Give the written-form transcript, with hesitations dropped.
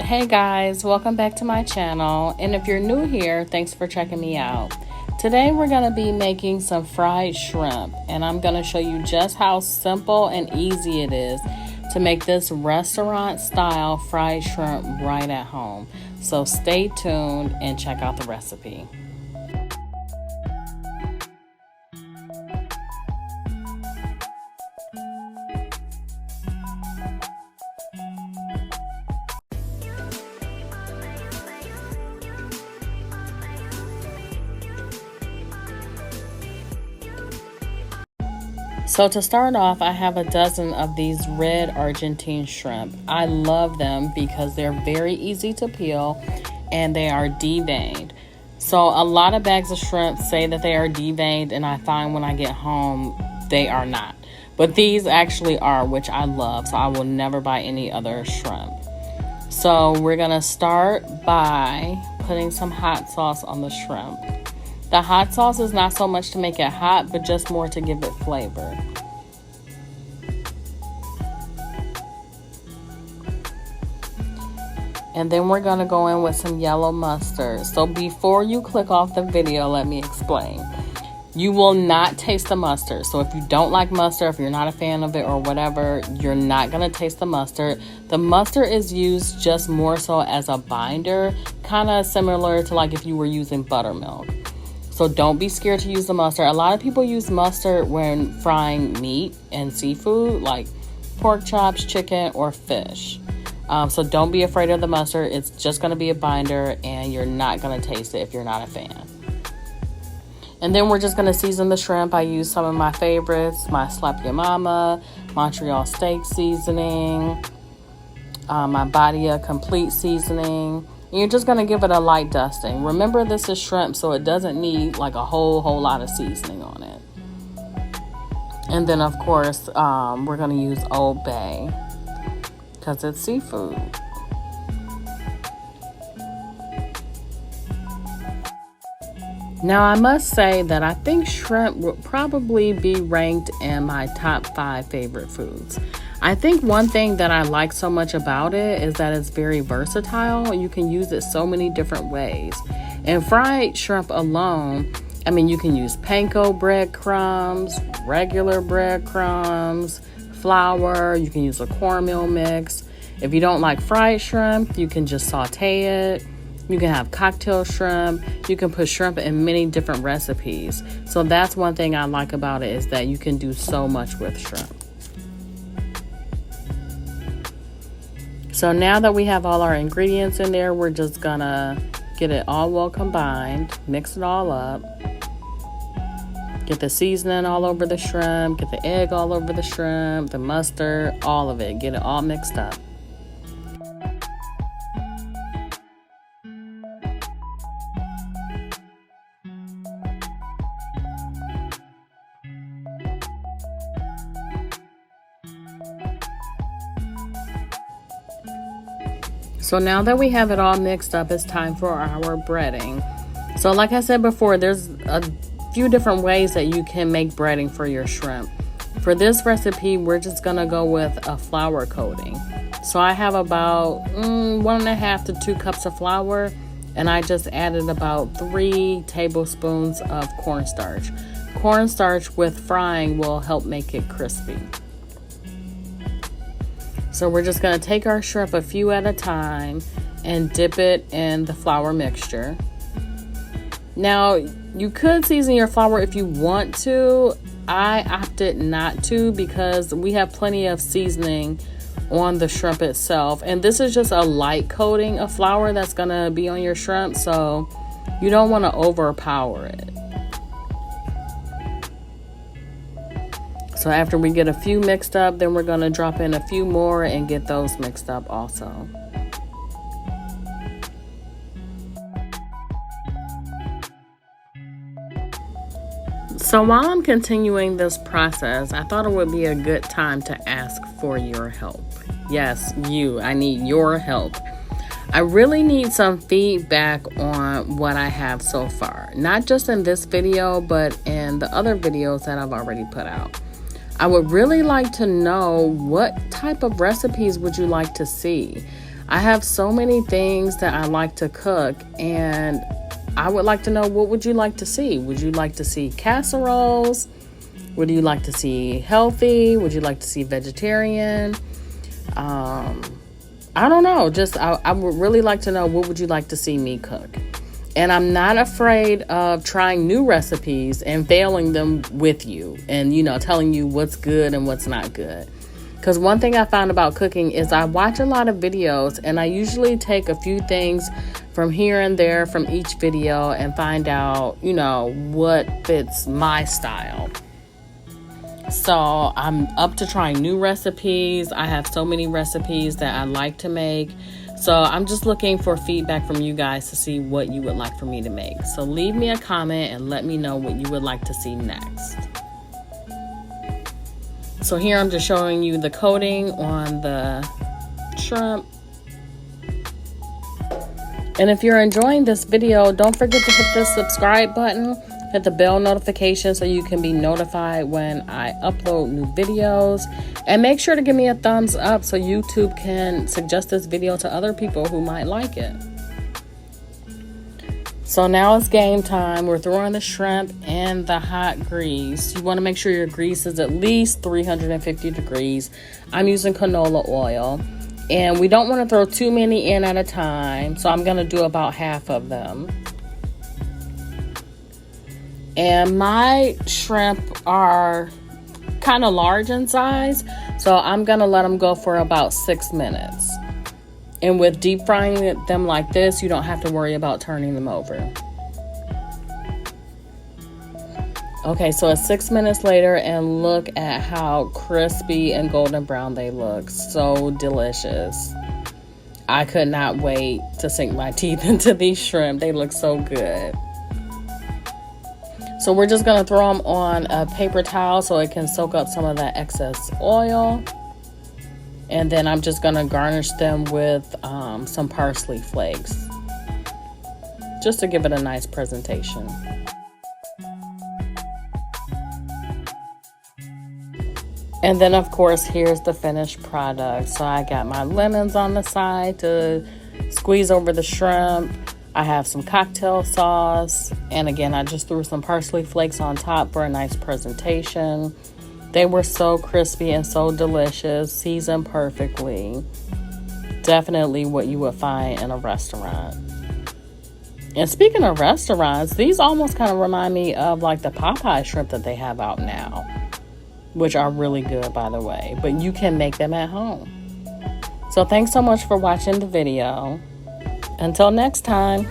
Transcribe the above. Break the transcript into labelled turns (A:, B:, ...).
A: Hey guys, welcome back to my channel, and if you're new here, thanks for checking me out. Today we're going to be making some fried shrimp, and I'm going to show you just how simple and easy it is to make this restaurant style fried shrimp right at home. So stay tuned and check out the recipe. So to start off, I have a dozen of these red Argentine shrimp. I love them because they're very easy to peel and they are deveined. So a lot of bags of shrimp say that they are deveined, and I find when I get home, they are not. But these actually are, which I love, so I will never buy any other shrimp. So we're gonna start by putting some hot sauce on the shrimp. The hot sauce is not so much to make it hot, but just more to give it flavor. And then we're going to go in with some yellow mustard. So before you click off the video, let me explain. You will not taste the mustard. So if you don't like mustard, if you're not a fan of it or whatever, you're not going to taste the mustard. The mustard is used just more so as a binder, kind of similar to like if you were using buttermilk. So don't be scared to use the mustard. A lot of people use mustard when frying meat and seafood, like pork chops, chicken, or fish. So don't be afraid of the mustard. It's just going to be a binder, and you're not going to taste it if you're not a fan. And then we're just going to season the shrimp. I use some of my favorites, my Slap Your Mama, Montreal steak seasoning, my Badia complete seasoning. You're just going to give it a light dusting. Remember, this is shrimp, so it doesn't need like a whole lot of seasoning on it. And then, of course, we're going to use Old Bay because it's seafood. Now, I must say that I think shrimp would probably be ranked in my top 5 favorite foods. I think one thing that I like so much about it is that it's very versatile. You can use it so many different ways. And fried shrimp alone, I mean, you can use panko breadcrumbs, regular breadcrumbs, flour. You can use a cornmeal mix. If you don't like fried shrimp, you can just saute it. You can have cocktail shrimp. You can put shrimp in many different recipes. So that's one thing I like about it, is that you can do so much with shrimp. So now that we have all our ingredients in there, we're just gonna get it all well combined, mix it all up, get the seasoning all over the shrimp, get the egg all over the shrimp, the mustard, all of it, get it all mixed up. So now that we have it all mixed up, it's time for our breading. So like I said before, there's a few different ways that you can make breading for your shrimp. For this recipe, we're just gonna go with a flour coating. So I have about 1.5 to 2 cups of flour, and I just added about 3 tablespoons of cornstarch. Cornstarch with frying will help make it crispy. So we're just going to take our shrimp a few at a time and dip it in the flour mixture. Now, you could season your flour if you want to. I opted not to because we have plenty of seasoning on the shrimp itself. And this is just a light coating of flour that's going to be on your shrimp, so you don't want to overpower it. So after we get a few mixed up, then we're going to drop in a few more and get those mixed up also. So while I'm continuing this process, I thought it would be a good time to ask for your help. Yes, I need your help. I really need some feedback on what I have so far. Not just in this video, but in the other videos that I've already put out. I would really like to know what type of recipes would you like to see. I have so many things that I like to cook, and I would like to know, what would you like to see? Would you like to see casseroles? Would you like to see healthy? Would you like to see vegetarian? I don't know. I would really like to know, what would you like to see me cook? And I'm not afraid of trying new recipes and failing them with you and, telling you what's good and what's not good. Because one thing I found about cooking is I watch a lot of videos, and I usually take a few things from here and there from each video and find out, what fits my style. So I'm up to trying new recipes. I have so many recipes that I like to make. So I'm just looking for feedback from you guys to see what you would like for me to make. So leave me a comment and let me know what you would like to see next. So here I'm just showing you the coating on the shrimp. And if you're enjoying this video, don't forget to hit the subscribe button. Hit the bell notification so you can be notified when I upload new videos. And make sure to give me a thumbs up so YouTube can suggest this video to other people who might like it. So now it's game time. We're throwing the shrimp in the hot grease. You want to make sure your grease is at least 350 degrees. I'm using canola oil. And we don't want to throw too many in at a time. So I'm going to do about half of them. And my shrimp are kind of large in size, so I'm going to let them go for about 6 minutes. And with deep frying them like this, you don't have to worry about turning them over. Okay, so it's 6 minutes later, and look at how crispy and golden brown they look. So delicious. I could not wait to sink my teeth into these shrimp. They look so good. So we're just going to throw them on a paper towel so it can soak up some of that excess oil. And then I'm just going to garnish them with some parsley flakes, just to give it a nice presentation. And then, of course, here's the finished product. So I got my lemons on the side to squeeze over the shrimp. I have some cocktail sauce, and again, I just threw some parsley flakes on top for a nice presentation. They were so crispy and so delicious, seasoned perfectly. Definitely what you would find in a restaurant. And speaking of restaurants, these almost kind of remind me of like the Popeyes shrimp that they have out now, which are really good, by the way, but you can make them at home. So thanks so much for watching the video. Until next time.